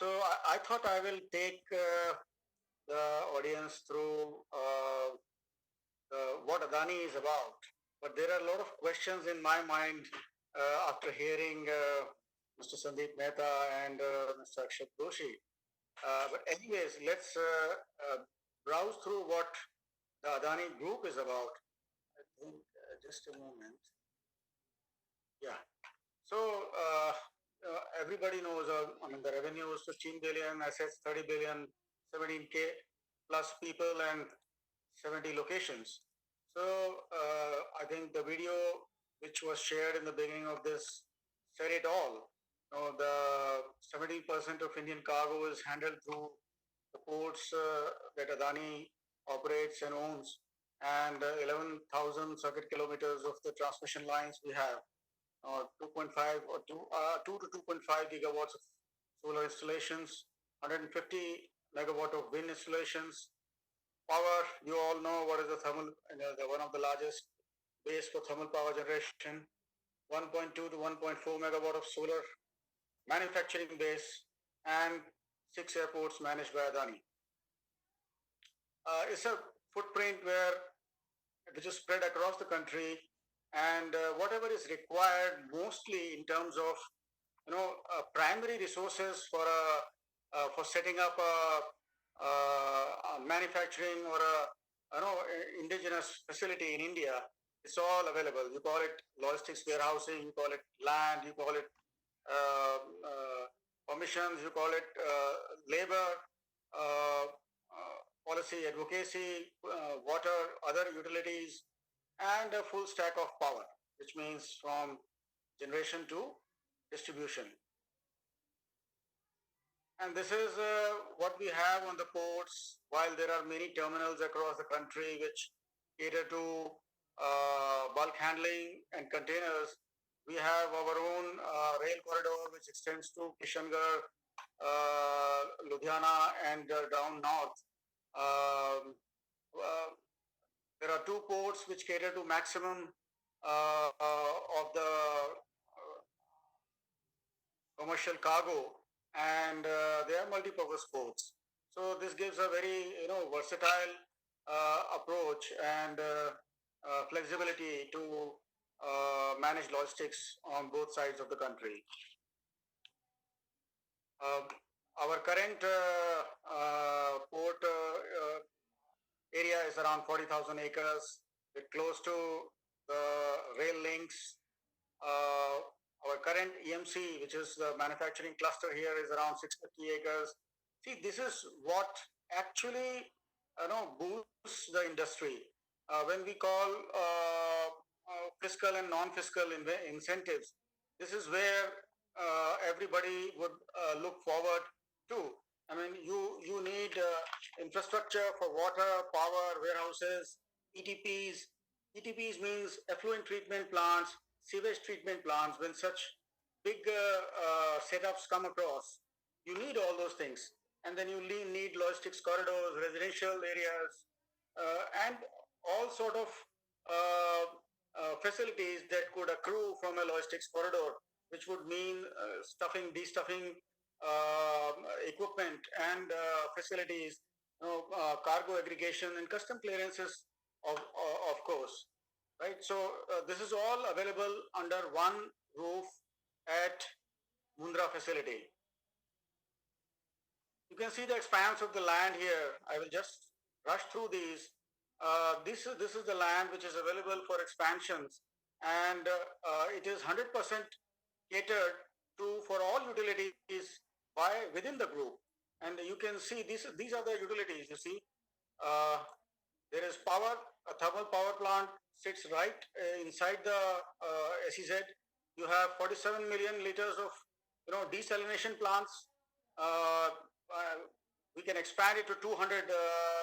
So I thought I will take the audience through what Adani is about. But there are a lot of questions in my mind after hearing Mr. Sandeep Mehta and Mr. Akshat Doshi. But anyways, let's browse through what the Adani Group is about. I think just a moment. Yeah. So everybody knows. I mean, the revenue is 15 billion, assets 30 billion, 17K plus people and 70 locations. So I think the video which was shared in the beginning of this said it all. You know, the 70% of Indian cargo is handled through the ports that Adani operates and owns, and 11,000 circuit kilometers of the transmission lines we have. 2.5 or 2 to 2.5 gigawatts of solar installations, 150 megawatt of wind installations. Power, you all know what is the thermal, one of the largest base for thermal power generation, 1.2 to 1.4 megawatt of solar manufacturing base, and 6 airports managed by Adani. It's a footprint which is spread across the country, and whatever is required mostly in terms of primary resources for setting up a manufacturing or indigenous facility in India. It's all available. You call it logistics warehousing, you call it land, you call it permissions, you call it labor, uh, policy advocacy, water, other utilities, and a full stack of power, which means from generation to distribution. And this is what we have on the ports, while there are many terminals across the country which cater to bulk handling and containers. We have our own rail corridor which extends to Kishangarh, Ludhiana, and down north. Um, there are two ports which cater to maximum of the commercial cargo, and they are multi-purpose ports. So this gives a very versatile approach and flexibility to manage logistics on both sides of the country. Our current port area is around 40,000 acres. We're close to the rail links. Our current EMC, which is the manufacturing cluster here, is around 650 acres. See, this is what actually boosts the industry. When we call fiscal and non-fiscal incentives, this is where everybody would look forward to. I mean, you need infrastructure for water, power, warehouses, ETPs. ETPs means effluent treatment plants, sewage treatment plants. When such big setups come across, you need all those things. And then you need logistics corridors, residential areas, and all sort of facilities that could accrue from a logistics corridor, which would mean stuffing, destuffing equipment and facilities, cargo aggregation and custom clearances, of course, right? So this is all available under one roof at Mundra facility. You can see the expanse of the land here. I will just rush through these. This is the land which is available for expansions, and it is 100% catered to for all utilities within the group. And you can see these are the utilities. You see, there is power. A thermal power plant sits right inside the SEZ. You have 47 million liters of desalination plants. Uh, we can expand it to 200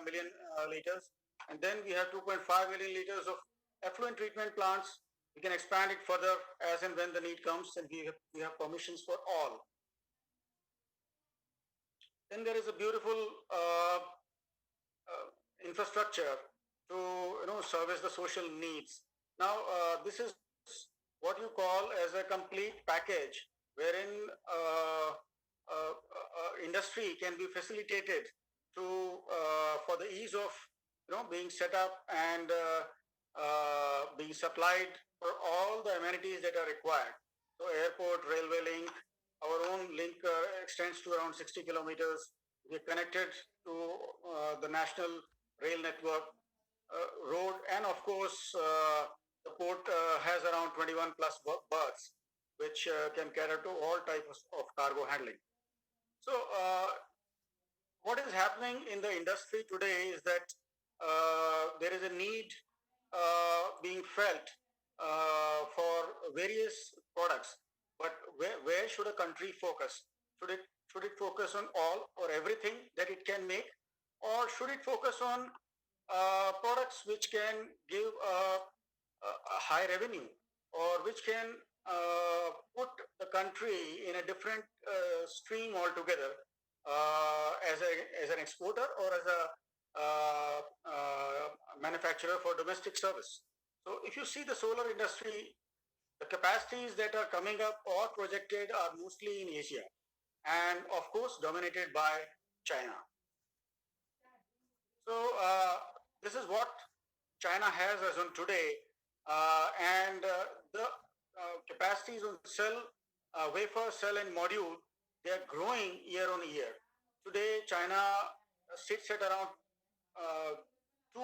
million liters, and then we have 2.5 million liters of effluent treatment plants. We can expand it further as and when the need comes, and we have permissions for all. Then there is a beautiful infrastructure to service the social needs. Now this is what you call as a complete package, wherein industry can be facilitated to for the ease of being set up and being supplied for all the amenities that are required. So airport, railway link, our own link extends to around 60 kilometers. We are connected to the national rail network, road, and of course, the port has around 21 plus berths, which can cater to all types of cargo handling. So, what is happening in the industry today is that there is a need being felt for various products. But where should a country focus? Should it focus on all or everything that it can make, or should it focus on products which can give a high revenue, or which can put the country in a different stream altogether as an exporter or as a manufacturer for domestic service. So if you see the solar industry, the capacities that are coming up or projected are mostly in Asia and of course dominated by China. So this is what China has as on today, and the capacities on cell, wafer, cell, and module, they are growing year on year. Today, China sits at around 2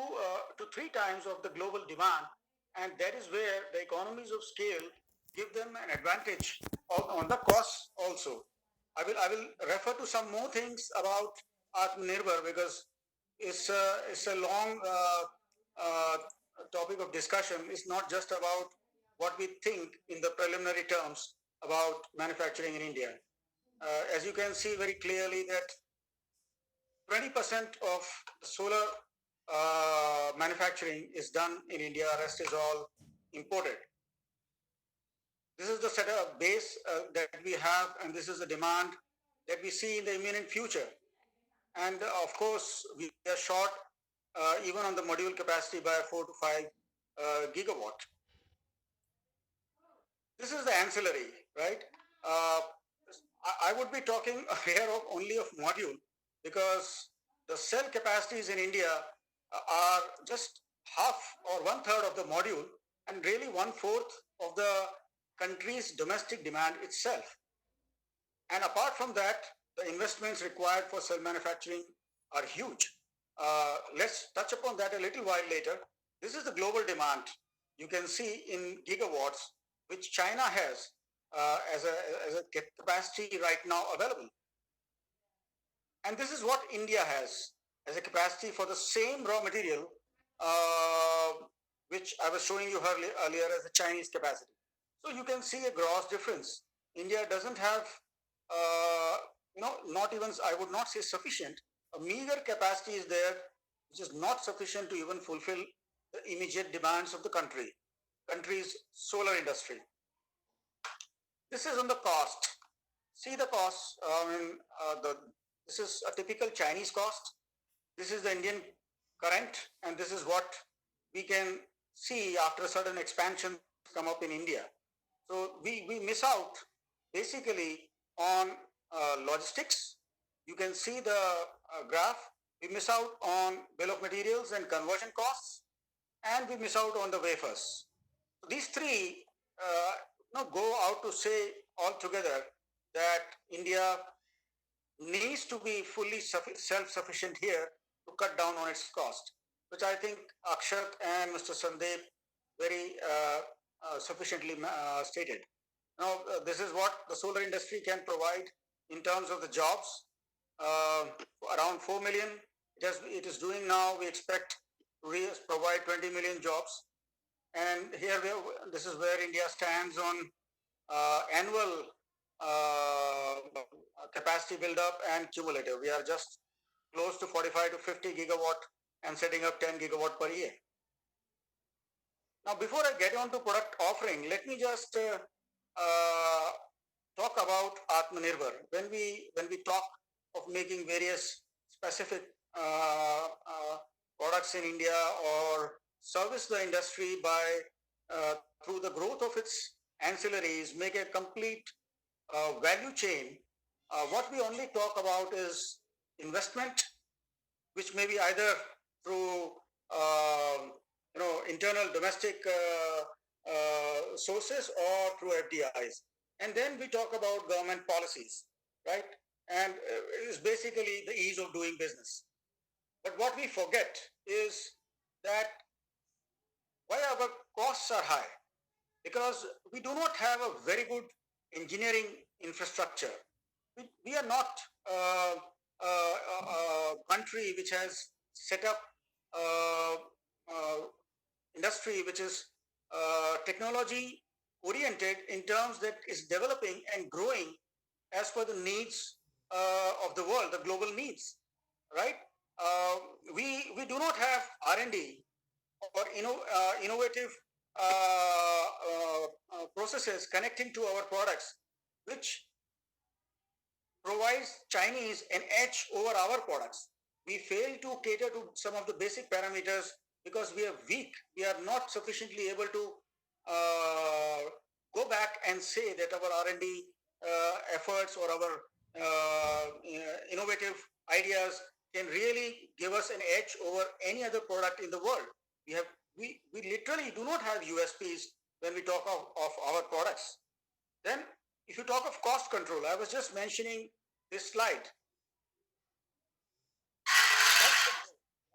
to 3 times of the global demand, and that is where the economies of scale give them an advantage on the costs also. I will refer to some more things about Atmanirbhar because it's a long uh, topic of discussion. It's not just about what we think in the preliminary terms about manufacturing in India. As you can see very clearly that 20% of solar manufacturing is done in India, rest is all imported. This is the setup base that we have, and this is the demand that we see in the imminent future. And of course, we are short even on the module capacity by 4 to 5 gigawatt. This is the ancillary, right? I would be talking here only of module because the cell capacities in India are just half or one third of the module and really 1/4 of the country's domestic demand itself. And apart from that, the investments required for cell manufacturing are huge. Let's touch upon that a little while later. This is the global demand. You can see in gigawatts, which China has as a capacity right now available. And this is what India has as a capacity for the same raw material, which I was showing you earlier as the Chinese capacity. So you can see a gross difference. India doesn't have, not even, I would not say sufficient. A meager capacity is there, which is not sufficient to even fulfill the immediate demands of the country's solar industry. This is on the cost. See the cost. This is a typical Chinese cost. This is the Indian current, and this is what we can see after certain expansions come up in India. So we miss out basically on logistics. You can see the graph. We miss out on bill of materials and conversion costs, and we miss out on the wafers. So these three go out to say altogether that India needs to be fully self-sufficient here to cut down on its cost, which I think Akshat and Mr. Sandeep very sufficiently stated. Now, this is what the solar industry can provide in terms of the jobs. Around 4 million it is doing now. We expect to provide 20 million jobs. And here this is where India stands on annual capacity build-up and cumulative. We are just close to 45 to 50 gigawatt and setting up 10 gigawatt per year. Now, before I get on to product offering, let me just talk about Atmanirbhar. When we talk of making various specific products in India or service the industry by through the growth of its ancillaries, make a complete value chain. what we only talk about is investment, which may be either through internal domestic sources or through FDIs. And then we talk about government policies, right? And it is basically the ease of doing business. But what we forget is that why our costs are high, because we do not have a very good engineering infrastructure. We are not a country which has set up uh, uh, industry which is technology oriented in terms that is developing and growing as per the needs of the world, the global needs, right? Uh, we do not have R&D or innovative processes connecting to our products, which provides Chinese an edge over our products. We fail to cater to some of the basic parameters because we are weak. We are not sufficiently able to go back and say that our R&D efforts or our innovative ideas can really give us an edge over any other product in the world. We literally do not have USPs when we talk of our products. Then, if you talk of cost control, I was just mentioning this slide.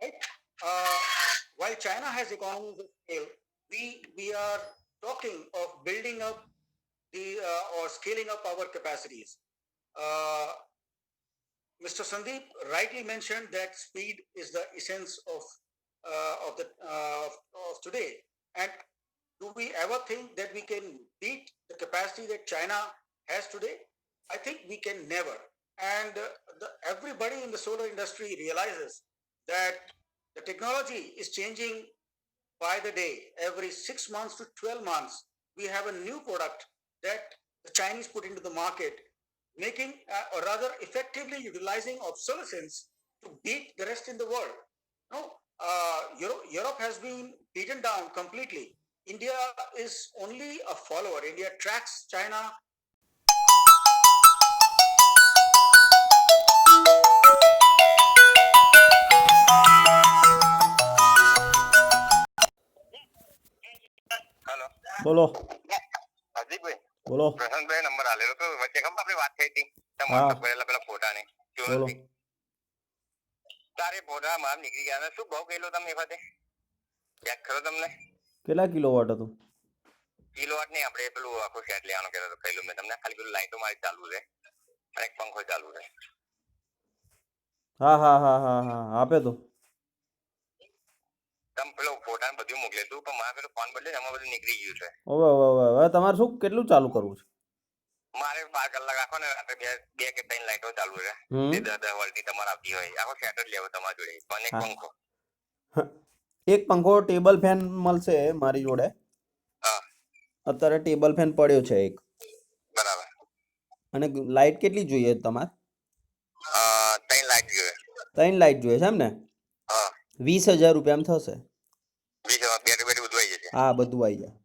Right? While China has economies of scale, we are talking of building up the or scaling up our capacities. Mr. Sandeep rightly mentioned that speed is the essence of today. And do we ever think that we can beat the capacity that China has today? I think we can never. And everybody in the solar industry realizes that the technology is changing by the day. Every 6 months to 12 months, we have a new product that the Chinese put into the market, making or rather effectively utilizing obsolescence to beat the rest in the world. No, Europe has been beaten down completely. India is only a follower. India tracks China. Hello બોલો હાર્દિકભાઈ બોલો Prashantbhai number આલેલો તો વચ્ચે ખબર આપણે વાત થઈ હતી હા તમારા પહેલા પેલા ફોટાની બોલો તારે ફોટા માર નીકળી ગયા ને શું ભાવ કહેલો તમે એ વખતે યાદ ખરો તમને કેટલા કિલોવોટ હતું કિલોવાટ નહીં આપણે પેલું આખું સેટ લેવાનું કહેતો હતો કહેલું મેં તમને ખાલી પેલું લાઈટો મારી ચાલુ છે અને એક પંખો ચાલુ છે હા હા હા હા હા આપે તો તમે પેલો ફોટા ને બધું મોકલે તું પણ મારે પેલો ફોન બદલે એમાં બધું નીકળી ગયું છે હવે હવે હવે હવે તમારે શું કેટલું ચાલુ કરવું છે મારે 12 કલાક આખો ને રાત્રે બે કે 3 લાઈટો ચાલુ છે તે 10 વોલ્ટની તમારે આવતી હોય આખો સેટ જ લેવો તમારા જોડે પણ એક પંખો એક પંખો ટેબલ ફેન મળશે મારી જોડે અત્યારે ટેબલ ફેન પડ્યો છે એક બરાબર અને લાઈટ કેટલી જોઈએ તમારે 3 લાઈટ જોઈએ 3 લાઈટ જોઈએ છે એમ ને હા 20,000 રૂપિયામાં થશે 20 બેટરી બધું આવી જશે હા બધું આવી જાય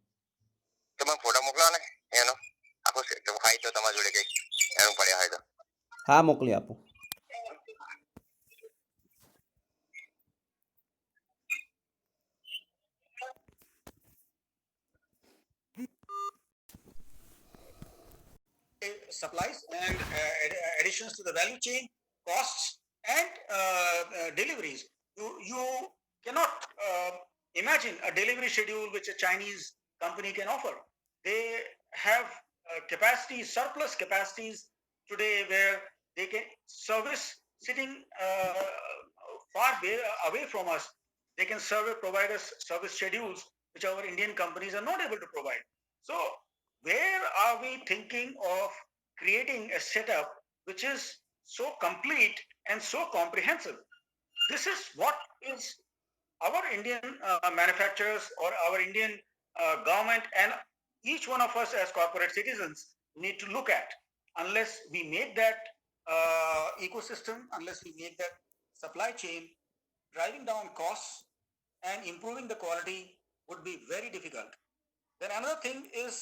તમે ફોટા મોકલો ને એનો આખો સેટ હોય તો તમારા જોડે કઈ એનું પડ્યા હોય તો હા મોકલી આપું Supplies and additions to the value chain, costs, and deliveries. You cannot imagine a delivery schedule which a Chinese company can offer. They have capacities, surplus capacities today where they can service sitting far away from us. They can provide us service schedules which our Indian companies are not able to provide. So where are we thinking of creating a setup which is so complete and so comprehensive? This is what is our Indian manufacturers or our Indian government and each one of us as corporate citizens need to look at. Unless we make that ecosystem, unless we make that supply chain, driving down costs and improving the quality would be very difficult. Then another thing is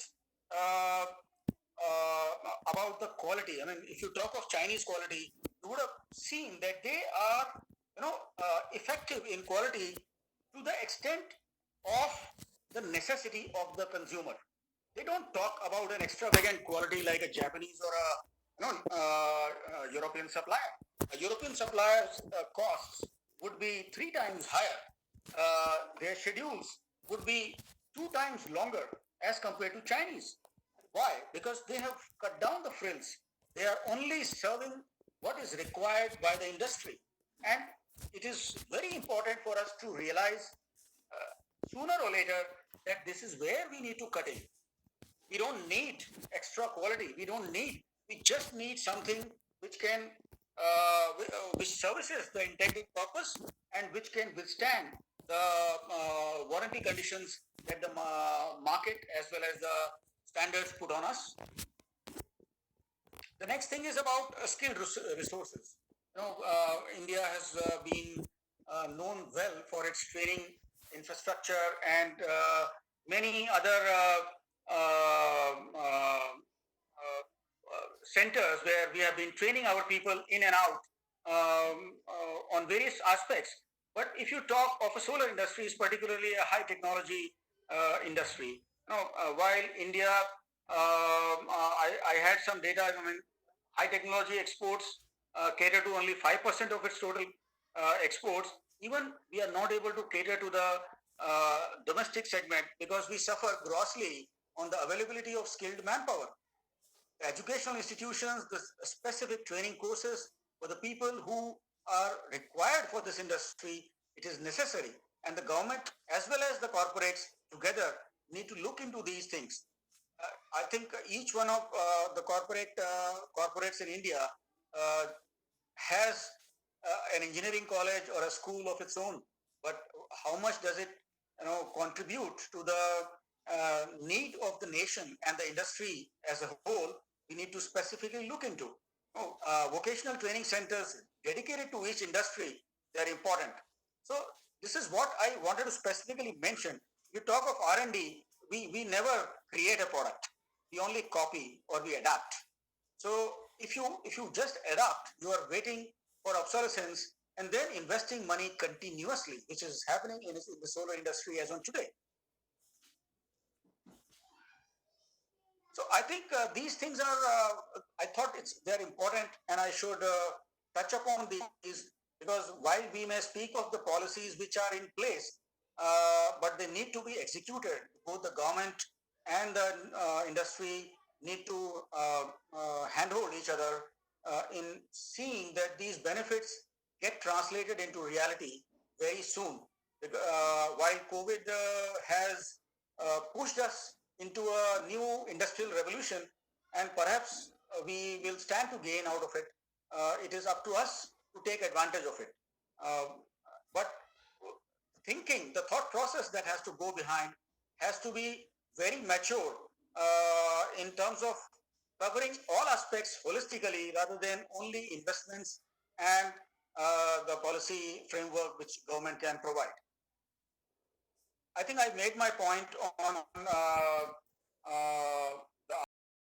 about the quality. I mean, if you talk of Chinese quality, you would have seen that they are, effective in quality to the extent of the necessity of the consumer. They don't talk about an extravagant quality like a Japanese or a European supplier. A European supplier's costs would be 3 times higher. Their schedules would be 2 times longer as compared to Chinese. Why? Because they have cut down the frills. They are only serving what is required by the industry. And it is very important for us to realize sooner or later that this is where we need to cut in. We don't need extra quality. We just need something which can, which services the intended purpose and which can withstand the warranty conditions that the market as well as the standards put on us. The next thing is about skilled resources. India has been known well for its training infrastructure and many other centers where we have been training our people in and out on various aspects. But if you talk of a solar industry, is particularly a high technology industry. While India, I had some data. I mean, high technology exports cater to only 5% of its total exports. Even we are not able to cater to the domestic segment because we suffer grossly on the availability of skilled manpower. The educational institutions, the specific training courses for the people who are required for this industry, it is necessary. And the government as well as the corporates together need to look into these things. I think each one of the corporates in India has an engineering college or a school of its own. But how much does it, contribute to the need of the nation and the industry as a whole? We need to specifically look into. Vocational training centers dedicated to each industry, they are important. So this is what I wanted to specifically mention. You talk of R&D, we never create a product. We only copy or we adapt. So if you just adapt, you are waiting for obsolescence and then investing money continuously, which is happening in the solar industry as on today. So I think these things are, I thought they're important and I should touch upon these because while we may speak of the policies which are in place, but they need to be executed. Both the government and the industry need to handhold each other in seeing that these benefits get translated into reality very soon. While COVID has pushed us into a new industrial revolution, and perhaps we will stand to gain out of it. It is up to us to take advantage of it. But the thought process that has to go behind has to be very mature in terms of covering all aspects holistically rather than only investments and the policy framework which government can provide. I think I made my point on